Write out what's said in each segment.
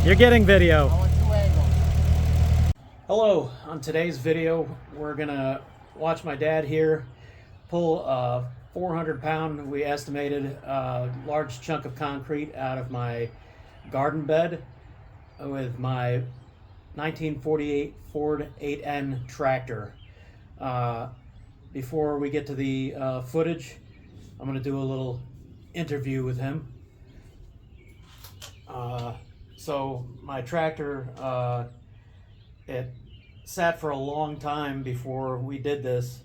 You're getting video. I want 2 angles. Hello, on today's video we're gonna watch my dad here pull a 400-pound, we estimated, large chunk of concrete out of my garden bed with my 1948 Ford 8N tractor. Before we get to the footage, I'm gonna do a little interview with him. So my tractor, it sat for a long time before we did this.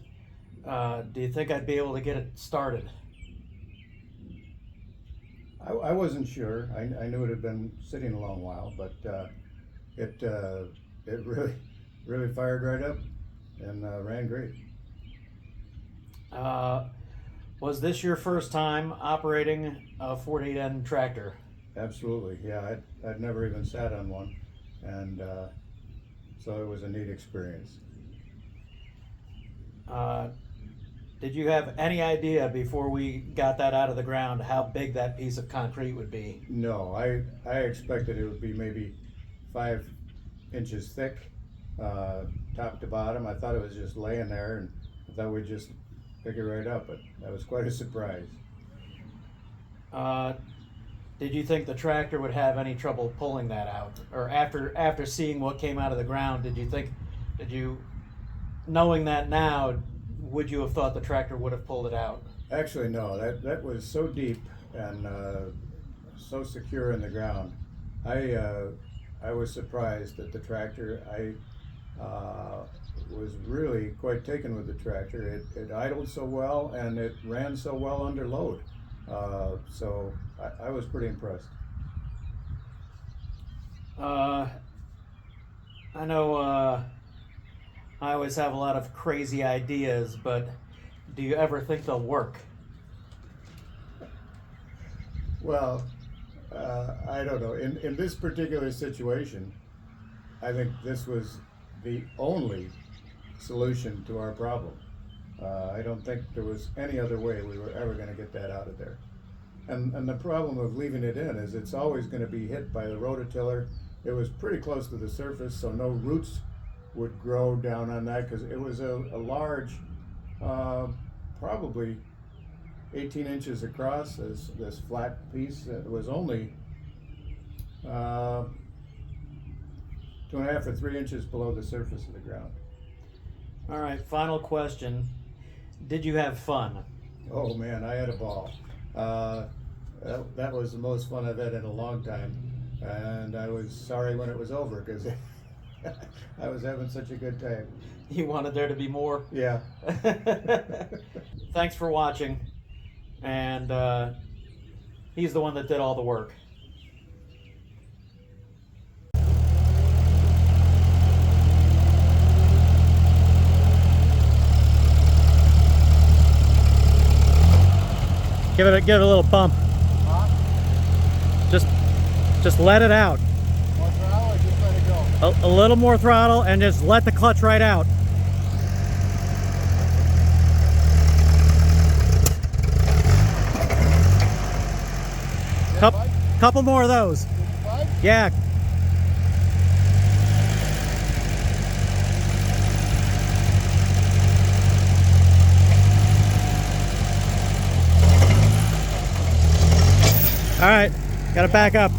Do you think I'd be able to get it started? I wasn't sure. I knew it had been sitting a long while, but it really fired right up and ran great. Was this your first time operating a Ford 8N tractor? Absolutely, yeah. I'd never even sat on one, and so it was a neat experience. Did you have any idea before we got that out of the ground how big that piece of concrete would be? No, I expected it would be maybe 5 inches thick, top to bottom. I thought it was just laying there, and I thought we'd just pick it right up, but that was quite a surprise. Did you think the tractor would have any trouble pulling that out? Or after seeing what came out of the ground, knowing that now, would you have thought the tractor would have pulled it out? Actually, no. That was so deep and so secure in the ground. I was surprised that the tractor. I was really quite taken with the tractor. It idled so well and it ran so well under load. So I was pretty impressed. I know I always have a lot of crazy ideas, but do you ever think they'll work? Well, I don't know. In this particular situation, I think this was the only solution to our problem. I don't think there was any other way we were ever going to get that out of there. And the problem of leaving it in is it's always going to be hit by the rototiller. It was pretty close to the surface, so no roots would grow down on that because it was a large, probably 18 inches across, this flat piece. It was only 2.5 or 3 inches below the surface of the ground. All right, final question. Did you have fun? Oh man, I had a ball. That was the most fun I've had in a long time, and I was sorry when it was over because I was having such a good time. You wanted there to be more? Yeah. Thanks for watching, and he's the one that did all the work. Give it a little bump. Huh? Just let it out. More throttle or just let it go? A little more throttle and just let the clutch right out. Couple more of those. Yeah. All right, gotta back up.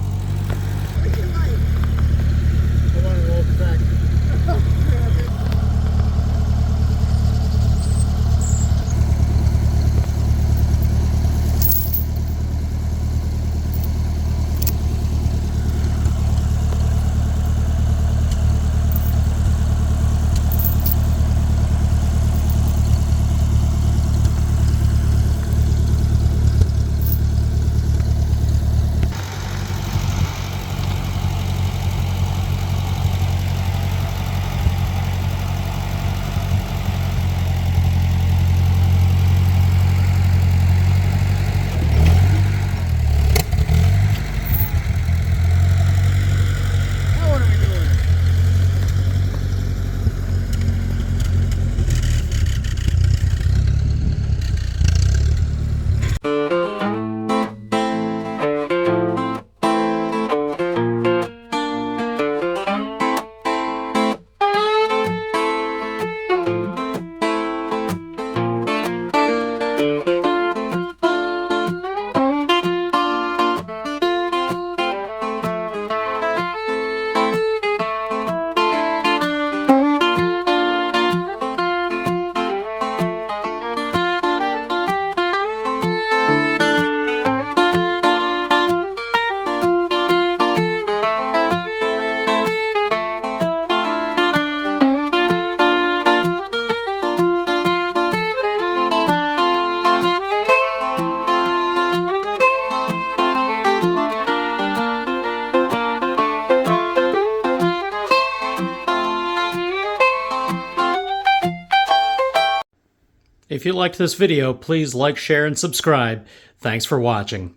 If you liked this video, please like, share, and subscribe. Thanks for watching.